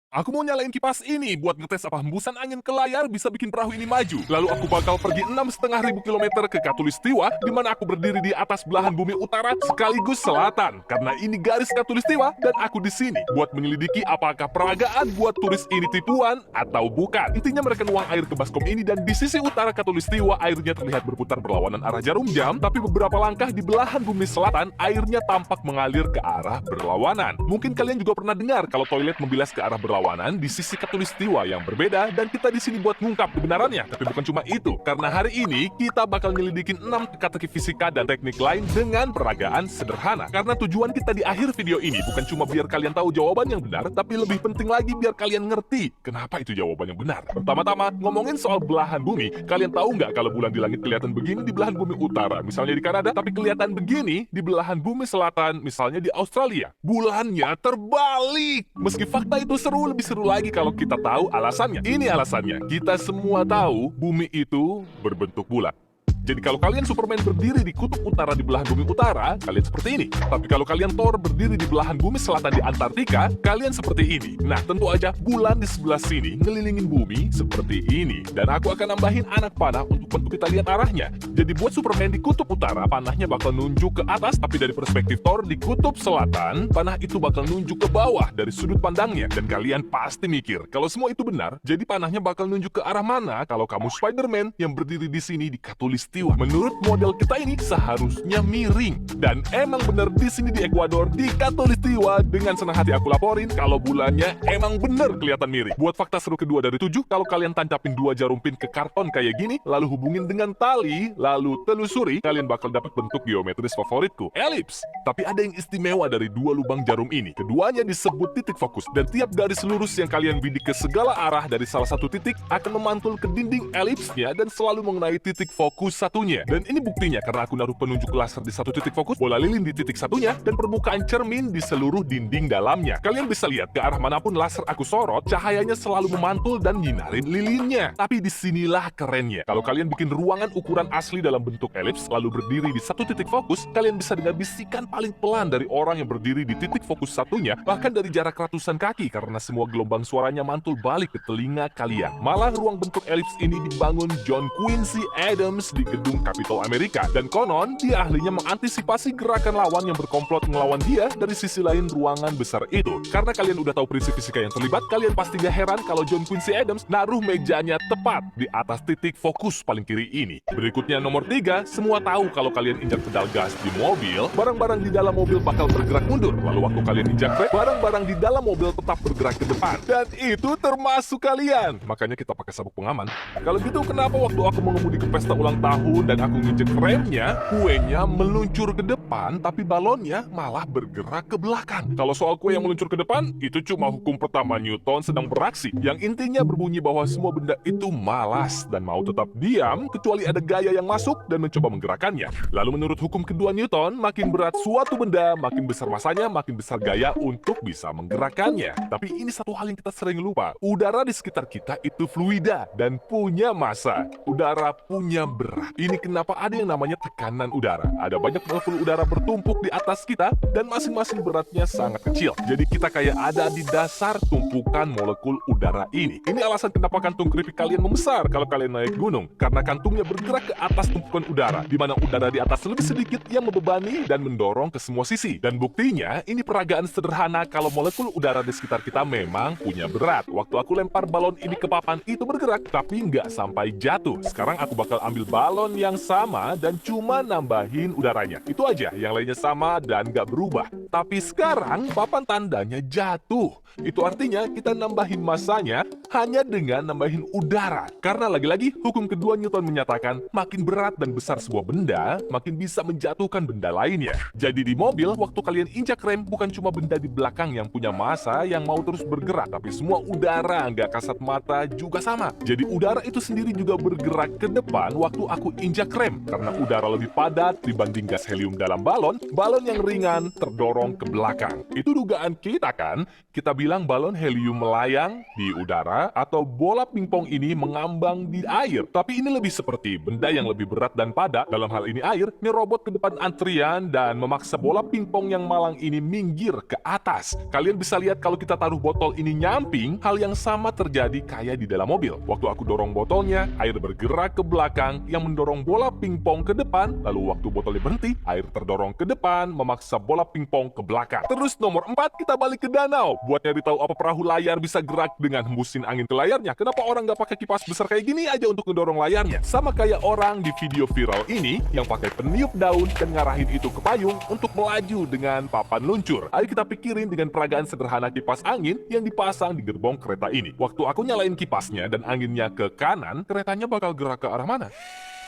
Aku mau nyalain kipas ini buat ngetes apa hembusan angin ke layar bisa bikin perahu ini maju. Lalu aku bakal pergi 6.500 kilometer ke Khatulistiwa, di mana aku berdiri di atas belahan bumi utara sekaligus selatan. Karena ini garis Khatulistiwa dan aku di sini buat menyelidiki apakah peragaan buat turis ini tipuan atau bukan. Intinya mereka nuang air ke baskom ini dan di sisi utara Khatulistiwa airnya terlihat berputar berlawanan arah jarum jam, tapi beberapa langkah di belahan bumi selatan airnya tampak mengalir ke arah berlawanan. Mungkin kalian juga pernah dengar kalau toilet membilas ke arah berlawanan di sisi Khatulistiwa yang berbeda, dan kita di sini buat ngungkap kebenarannya. Tapi bukan cuma itu, karena hari ini kita bakal nyelidikin 6 teka-teki fisika dan teknik lain dengan peragaan sederhana. Karena tujuan kita di akhir video ini bukan cuma biar kalian tahu jawaban yang benar, tapi lebih penting lagi biar kalian ngerti kenapa itu jawaban yang benar. Pertama-tama, ngomongin soal belahan bumi, kalian tahu nggak kalau bulan di langit kelihatan begini di belahan bumi utara, misalnya di Kanada, tapi kelihatan begini di belahan bumi selatan, misalnya di Australia? Bulannya terbalik! Meski fakta itu seru, lebih seru lagi kalau kita tahu alasannya. Ini alasannya. Kita semua tahu bumi itu berbentuk bulat. Jadi kalau kalian Superman berdiri di kutub utara di belahan bumi utara, kalian seperti ini. Tapi kalau kalian Thor berdiri di belahan bumi selatan di Antartika, kalian seperti ini. Nah, tentu aja bulan di sebelah sini ngelilingin bumi seperti ini. Dan aku akan nambahin anak panah untuk bantu kita lihat arahnya. Jadi buat Superman di kutub utara, panahnya bakal nunjuk ke atas, tapi dari perspektif Thor di kutub selatan, panah itu bakal nunjuk ke bawah dari sudut pandangnya. Dan kalian pasti mikir, kalau semua itu benar, jadi panahnya bakal nunjuk ke arah mana kalau kamu Spider-Man yang berdiri di sini di Khatulistiwa? Menurut model kita ini seharusnya miring. Dan emang bener di sini di Ekuador, di Khatulistiwa, dengan senang hati aku laporin kalau bulannya emang bener kelihatan miring. Buat fakta seru kedua dari 7, kalau kalian tancapin 2 jarum pin ke karton kayak gini, lalu hubungin dengan tali, lalu telusuri, kalian bakal dapat bentuk geometris favoritku, elips. Tapi ada yang istimewa dari 2 lubang jarum ini. Keduanya disebut titik fokus, dan tiap garis lurus yang kalian bidik ke segala arah dari salah satu titik akan memantul ke dinding elipsnya dan selalu mengenai titik fokus satunya. Dan ini buktinya karena aku naruh penunjuk laser di satu titik fokus, bola lilin di titik satunya, dan permukaan cermin di seluruh dinding dalamnya. Kalian bisa lihat ke arah manapun laser aku sorot, cahayanya selalu memantul dan nyinarin lilinnya. Tapi disinilah kerennya. Kalau kalian bikin ruangan ukuran asli dalam bentuk elips, lalu berdiri di satu titik fokus, kalian bisa dengar bisikan paling pelan dari orang yang berdiri di titik fokus satunya, bahkan dari jarak ratusan kaki, karena semua gelombang suaranya mantul balik ke telinga kalian. Malah ruang bentuk elips ini dibangun John Quincy Adams di gedung Capitol Amerika, dan konon dia ahlinya mengantisipasi gerakan lawan yang berkomplot ngelawan dia dari sisi lain ruangan besar itu. Karena kalian udah tahu prinsip fisika yang terlibat, kalian pasti gak heran kalau John Quincy Adams naruh mejanya tepat di atas titik fokus paling kiri ini. Berikutnya nomor 3, semua tahu kalau kalian injak pedal gas di mobil, barang-barang di dalam mobil bakal bergerak mundur. Lalu waktu kalian injak brake, barang-barang di dalam mobil tetap bergerak ke depan. Dan itu termasuk kalian. Makanya kita pakai sabuk pengaman. Kalau gitu kenapa waktu aku mengemudi ke pesta ulang tahun dan aku nginjek remnya, kuenya meluncur ke depan, tapi balonnya malah bergerak ke belakang? Kalau soal kue yang meluncur ke depan, itu cuma hukum pertama Newton sedang beraksi, yang intinya berbunyi bahwa semua benda itu malas dan mau tetap diam kecuali ada gaya yang masuk dan mencoba menggerakkannya. Lalu menurut hukum kedua Newton, makin berat suatu benda, makin besar masanya, makin besar gaya untuk bisa menggerakkannya. Tapi ini satu hal yang kita sering lupa, udara di sekitar kita itu fluida dan punya massa. Udara punya berat. Ini kenapa ada yang namanya tekanan udara. Ada banyak molekul udara bertumpuk di atas kita dan masing-masing beratnya sangat kecil. Jadi kita kayak ada di dasar tumpukan molekul udara ini. Ini alasan kenapa kantung keripik kalian membesar kalau kalian naik gunung. Karena kantungnya bergerak ke atas tumpukan udara, di mana udara di atas lebih sedikit yang membebani dan mendorong ke semua sisi. Dan buktinya, ini peragaan sederhana kalau molekul udara di sekitar kita memang punya berat. Waktu aku lempar balon ini ke papan, itu bergerak, tapi nggak sampai jatuh. Sekarang aku bakal ambil balon yang sama dan cuma nambahin udaranya. Itu aja, yang lainnya sama dan nggak berubah. Tapi sekarang papan tandanya jatuh. Itu artinya kita nambahin massanya hanya dengan nambahin udara. Karena lagi-lagi hukum kedua Newton menyatakan makin berat dan besar sebuah benda, makin bisa menjatuhkan benda lainnya. Jadi di mobil, waktu kalian injak rem, bukan cuma benda di belakang yang punya massa yang mau terus bergerak, tapi semua udara nggak kasat mata juga sama. Jadi udara itu sendiri juga bergerak ke depan waktu aku aku injak rem karena udara lebih padat dibanding gas helium dalam balon. Balon yang ringan terdorong ke belakang. Itu dugaan kita kan? Kita bilang balon helium melayang di udara atau bola pingpong ini mengambang di air. Tapi ini lebih seperti benda yang lebih berat dan padat, dalam hal ini air, nyerobot ke depan antrian dan memaksa bola pingpong yang malang ini minggir ke atas. Kalian bisa lihat kalau kita taruh botol ini nyamping, hal yang sama terjadi kayak di dalam mobil. Waktu aku dorong botolnya, air bergerak ke belakang yang mendorong bola pingpong ke depan, lalu waktu botolnya berhenti, air terdorong ke depan, memaksa bola pingpong ke belakang. Terus nomor 4, kita balik ke danau. Buat nyari tahu apa perahu layar bisa gerak dengan hembusin angin ke layarnya. Kenapa orang nggak pakai kipas besar kayak gini aja untuk ngedorong layarnya? Sama kayak orang di video viral ini yang pakai peniup daun dan ngarahin itu ke payung untuk melaju dengan papan luncur. Ayo kita pikirin dengan peragaan sederhana kipas angin yang dipasang di gerbong kereta ini. Waktu aku nyalain kipasnya dan anginnya ke kanan, keretanya bakal gerak ke arah mana?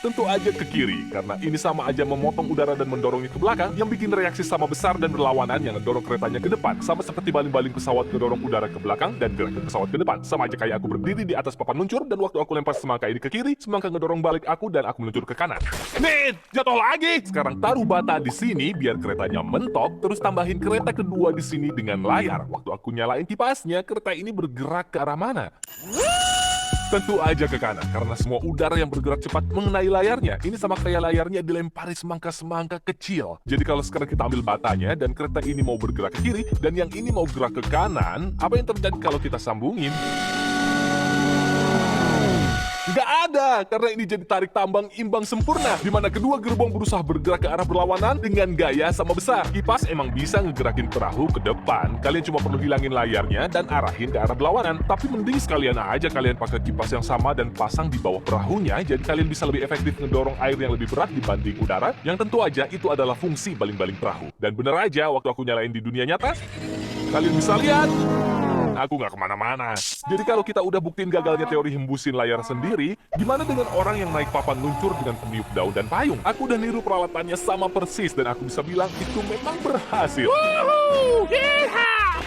Tentu aja ke kiri, karena ini sama aja memotong udara dan mendorongnya ke belakang, yang bikin reaksi sama besar dan berlawanan yang ngedorong keretanya ke depan. Sama seperti baling-baling pesawat ngedorong udara ke belakang dan gerakan pesawat ke depan. Sama aja kayak aku berdiri di atas papan luncur, dan waktu aku lempar semangka ini ke kiri, semangka ngedorong balik aku dan aku meluncur ke kanan. Nih, jatuh lagi! Sekarang taruh bata di sini biar keretanya mentok, terus tambahin kereta kedua di sini dengan layar. Waktu aku nyalain kipasnya, kereta ini bergerak ke arah mana? Tentu aja ke kanan, karena semua udara yang bergerak cepat mengenai layarnya. Ini sama kayak layarnya dilempari semangka-semangka kecil. Jadi kalau sekarang kita ambil batanya, dan kereta ini mau bergerak ke kiri, dan yang ini mau gerak ke kanan, apa yang terjadi kalau kita sambungin? Nggak ada, karena ini jadi tarik tambang imbang sempurna, di mana kedua gerbong berusaha bergerak ke arah berlawanan dengan gaya sama besar. Kipas emang bisa ngegerakin perahu ke depan, kalian cuma perlu hilangin layarnya dan arahin ke arah berlawanan. Tapi mending sekalian aja kalian pakai kipas yang sama dan pasang di bawah perahunya, jadi kalian bisa lebih efektif ngedorong air yang lebih berat dibanding udara, yang tentu aja itu adalah fungsi baling-baling perahu. Dan bener aja, waktu aku nyalain di dunia nyata, kalian bisa lihat, aku nggak kemana-mana. Jadi kalau kita udah buktiin gagalnya teori hembusin layar sendiri, gimana dengan orang yang naik papan luncur dengan peniup daun dan payung? Aku udah niru peralatannya sama persis dan aku bisa bilang itu memang berhasil. Woohoo!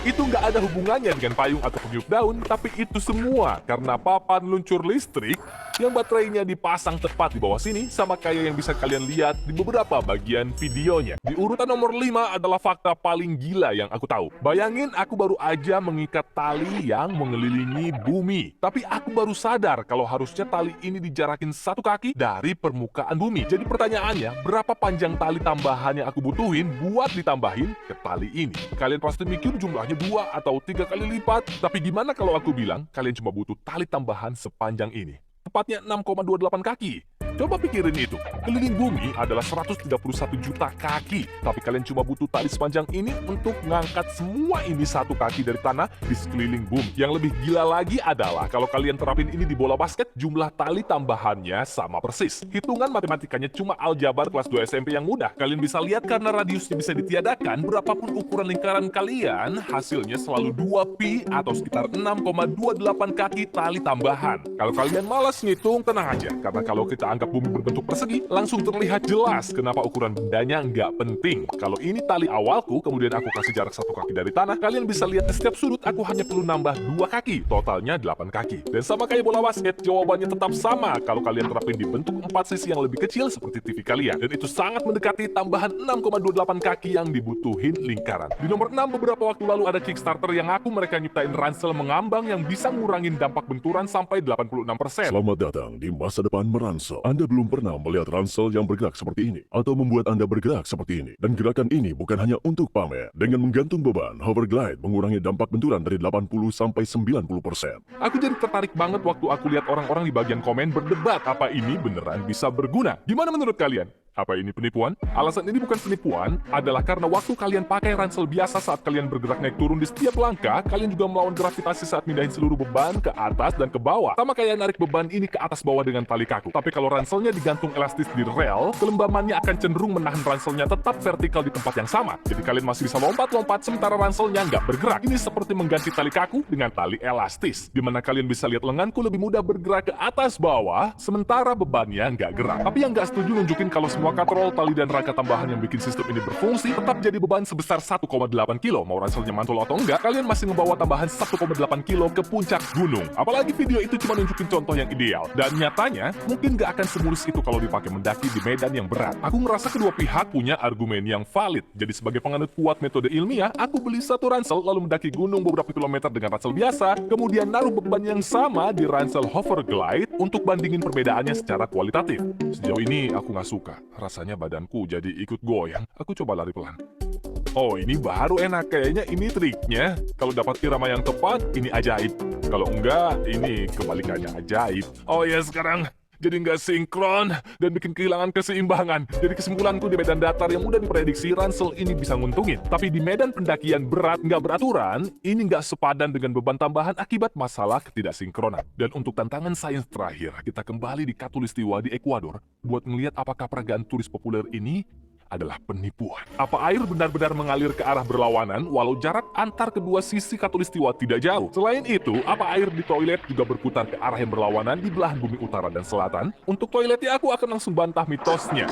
Itu nggak ada hubungannya dengan payung atau peniup daun, tapi itu semua karena papan luncur listrik yang baterainya dipasang tepat di bawah sini, sama kayak yang bisa kalian lihat di beberapa bagian videonya. Di urutan nomor 5 adalah fakta paling gila yang aku tahu. Bayangin aku baru aja mengikat tali yang mengelilingi bumi. Tapi aku baru sadar kalau harusnya tali ini dijarakin 1 kaki dari permukaan bumi. Jadi pertanyaannya, berapa panjang tali tambahan yang aku butuhin buat ditambahin ke tali ini? Kalian pasti mikir jumlahnya 2 atau 3 kali lipat. Tapi gimana kalau aku bilang kalian cuma butuh tali tambahan sepanjang ini? Tepatnya 6,28 kaki. Coba pikirin itu. Keliling bumi adalah 131 juta kaki. Tapi kalian cuma butuh tali sepanjang ini untuk ngangkat semua ini 1 kaki dari tanah di sekeliling bumi. Yang lebih gila lagi adalah kalau kalian terapin ini di bola basket, jumlah tali tambahannya sama persis. Hitungan matematikanya cuma aljabar kelas 2 SMP yang mudah. Kalian bisa lihat karena radiusnya bisa ditiadakan, berapapun ukuran lingkaran kalian, hasilnya selalu 2pi atau sekitar 6,28 kaki tali tambahan. Kalau kalian malas ngitung, tenang aja. Karena kalau kita anggap bumi berbentuk persegi, langsung terlihat jelas kenapa ukuran bendanya nggak penting. Kalau ini tali awalku, kemudian aku kasih jarak 1 kaki dari tanah, kalian bisa lihat di setiap sudut aku hanya perlu nambah 2 kaki, totalnya 8 kaki. Dan sama kayak bola basket, jawabannya tetap sama kalau kalian terapin di bentuk 4 sisi yang lebih kecil seperti TV kalian. Dan itu sangat mendekati tambahan 6,28 kaki yang dibutuhin lingkaran. Di nomor 6 beberapa waktu lalu ada Kickstarter yang mereka nyiptain ransel mengambang yang bisa ngurangin dampak benturan sampai 86%. Selamat datang di masa depan meransel. Anda belum pernah melihat ransel yang bergerak seperti ini, atau membuat Anda bergerak seperti ini. Dan gerakan ini bukan hanya untuk pamer. Dengan menggantung beban, Hoverglide mengurangi dampak benturan dari 80 sampai 90%. Aku jadi tertarik banget waktu aku lihat orang-orang di bagian komen berdebat apa ini beneran bisa berguna. Gimana menurut kalian? Apa ini penipuan? Alasan ini bukan penipuan adalah karena waktu kalian pakai ransel biasa saat kalian bergerak naik turun di setiap langkah, kalian juga melawan gravitasi saat mindahin seluruh beban ke atas dan ke bawah. Sama kayak narik beban ini ke atas bawah dengan tali kaku. Tapi kalau ranselnya digantung elastis di rel, kelembamannya akan cenderung menahan ranselnya tetap vertikal di tempat yang sama. Jadi kalian masih bisa lompat-lompat sementara ranselnya nggak bergerak. Ini seperti mengganti tali kaku dengan tali elastis, di mana kalian bisa lihat lenganku lebih mudah bergerak ke atas bawah, sementara bebannya nggak gerak. Tapi yang nggak setuju nunjukin kalau semua Semua katrol, tali, dan rangka tambahan yang bikin sistem ini berfungsi tetap jadi beban sebesar 1,8 kilo. Mau ranselnya mantul atau enggak, kalian masih membawa tambahan 1,8 kilo ke puncak gunung. Apalagi video itu cuma nunjukin contoh yang ideal. Dan nyatanya, mungkin nggak akan semulus itu kalau dipakai mendaki di medan yang berat. Aku ngerasa kedua pihak punya argumen yang valid. Jadi sebagai penganut kuat metode ilmiah, aku beli satu ransel lalu mendaki gunung beberapa kilometer dengan ransel biasa, kemudian naruh beban yang sama di ransel Hoverglide untuk bandingin perbedaannya secara kualitatif. Sejauh ini aku nggak suka. Rasanya badanku jadi ikut goyang. Aku coba lari pelan. Oh, ini baru enak. Kayaknya ini triknya. Kalau dapat irama yang tepat, ini ajaib. Kalau enggak, ini kebalikannya ajaib. Oh ya, sekarang jadi nggak sinkron dan bikin kehilangan keseimbangan. Jadi kesimpulanku di medan datar yang mudah diprediksi, ransel ini bisa nguntungin. Tapi di medan pendakian berat nggak beraturan, ini nggak sepadan dengan beban tambahan akibat masalah ketidaksinkronan. Dan untuk tantangan sains terakhir, kita kembali di Khatulistiwa di Ekuador buat ngelihat apakah peragaan turis populer ini adalah penipuan. Apa air benar-benar mengalir ke arah berlawanan walau jarak antar kedua sisi Khatulistiwa tidak jauh? Selain itu, apa air di toilet juga berputar ke arah yang berlawanan di belahan bumi utara dan selatan? Untuk toiletnya aku akan langsung bantah mitosnya.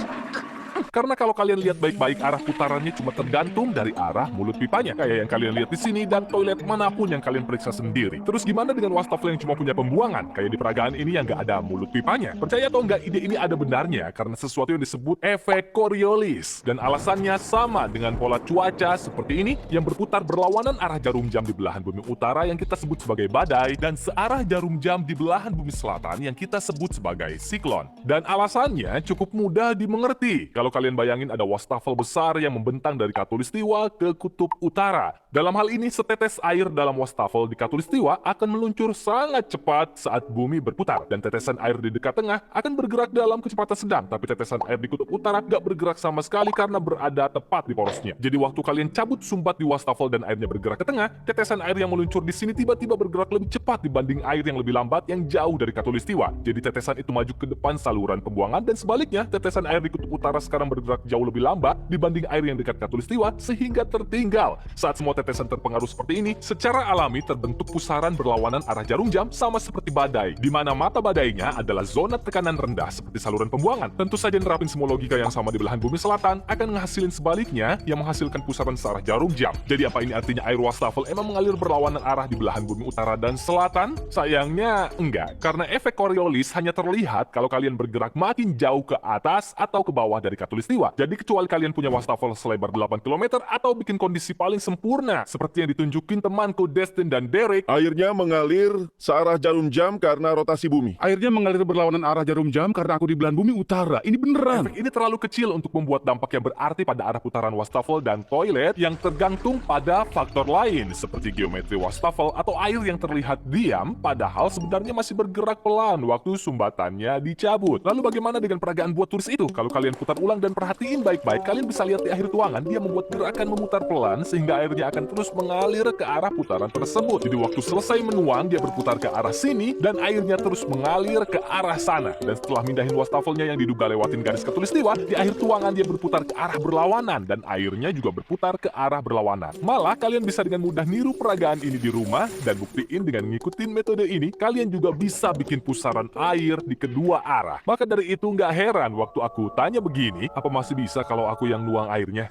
Karena kalau kalian lihat baik-baik, arah putarannya cuma tergantung dari arah mulut pipanya. Kayak yang kalian lihat di sini dan toilet manapun yang kalian periksa sendiri. Terus gimana dengan wastafel yang cuma punya pembuangan? Kayak di peragaan ini yang nggak ada mulut pipanya. Percaya atau nggak, ide ini ada benarnya karena sesuatu yang disebut efek Coriolis. Dan alasannya sama dengan pola cuaca seperti ini yang berputar berlawanan arah jarum jam di belahan bumi utara yang kita sebut sebagai badai dan searah jarum jam di belahan bumi selatan yang kita sebut sebagai siklon. Dan alasannya cukup mudah dimengerti. Kalau kalian bayangin ada wastafel besar yang membentang dari Khatulistiwa ke kutub utara. Dalam hal ini, setetes air dalam wastafel di Khatulistiwa akan meluncur sangat cepat saat bumi berputar. Dan tetesan air di dekat tengah akan bergerak dalam kecepatan sedang. Tapi tetesan air di kutub utara gak bergerak sama sekali karena berada tepat di porosnya. Jadi waktu kalian cabut sumbat di wastafel dan airnya bergerak ke tengah, tetesan air yang meluncur di sini tiba-tiba bergerak lebih cepat dibanding air yang lebih lambat yang jauh dari Khatulistiwa. Jadi tetesan itu maju ke depan saluran pembuangan dan sebaliknya, tetesan air di kutub utara sekarang bergerak jauh lebih lambat dibanding air yang dekat Khatulistiwa sehingga tertinggal. Saat semua tetesan terpengaruh seperti ini, secara alami terbentuk pusaran berlawanan arah jarum jam sama seperti badai, di mana mata badainya adalah zona tekanan rendah seperti saluran pembuangan. Tentu saja nerapin semua logika yang sama di belahan bumi selatan akan menghasilkan sebaliknya yang menghasilkan pusaran searah jarum jam. Jadi apa ini artinya air wastafel emang mengalir berlawanan arah di belahan bumi utara dan selatan? Sayangnya enggak, karena efek Coriolis hanya terlihat kalau kalian bergerak makin jauh ke atas atau ke bawah dari Khatulistiwa. Jadi kecuali kalian punya wastafel selebar 8 km atau bikin kondisi paling sempurna seperti yang ditunjukin temanku Destin dan Derek. Airnya mengalir searah jarum jam karena rotasi bumi. Airnya mengalir berlawanan arah jarum jam karena aku di belahan bumi utara. Ini beneran. Efek ini terlalu kecil untuk membuat dampak yang berarti pada arah putaran wastafel dan toilet yang tergantung pada faktor lain seperti geometri wastafel atau air yang terlihat diam padahal sebenarnya masih bergerak pelan waktu sumbatannya dicabut. Lalu bagaimana dengan peragaan buat turis itu? Kalau kalian putar ulang dan perhatiin baik-baik, kalian bisa lihat di akhir tuangan dia membuat gerakan memutar pelan sehingga airnya akan terus mengalir ke arah putaran tersebut. Jadi waktu selesai menuang dia berputar ke arah sini dan airnya terus mengalir ke arah sana. Dan setelah mindahin wastafelnya yang diduga lewatin garis Khatulistiwa, di akhir tuangan dia berputar ke arah berlawanan dan airnya juga berputar ke arah berlawanan. Malah kalian bisa dengan mudah niru peragaan ini di rumah dan buktiin dengan ngikutin metode ini kalian juga bisa bikin pusaran air di kedua arah. Maka dari itu nggak heran waktu aku tanya begini, apa masih bisa kalau aku yang nuang airnya?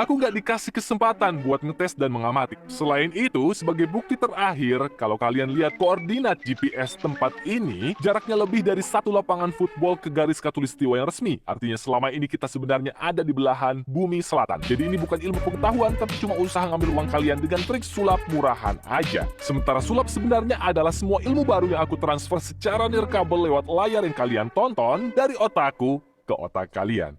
Aku nggak dikasih kesempatan buat ngetes dan mengamati. Selain itu, sebagai bukti terakhir, kalau kalian lihat koordinat GPS tempat ini, jaraknya lebih dari satu lapangan football ke garis Khatulistiwa yang resmi. Artinya selama ini kita sebenarnya ada di belahan bumi selatan. Jadi ini bukan ilmu pengetahuan, tapi cuma usaha ngambil uang kalian dengan trik sulap murahan aja. Sementara sulap sebenarnya adalah semua ilmu baru yang aku transfer secara nirkabel lewat layar yang kalian tonton dari otakku ke otak kalian.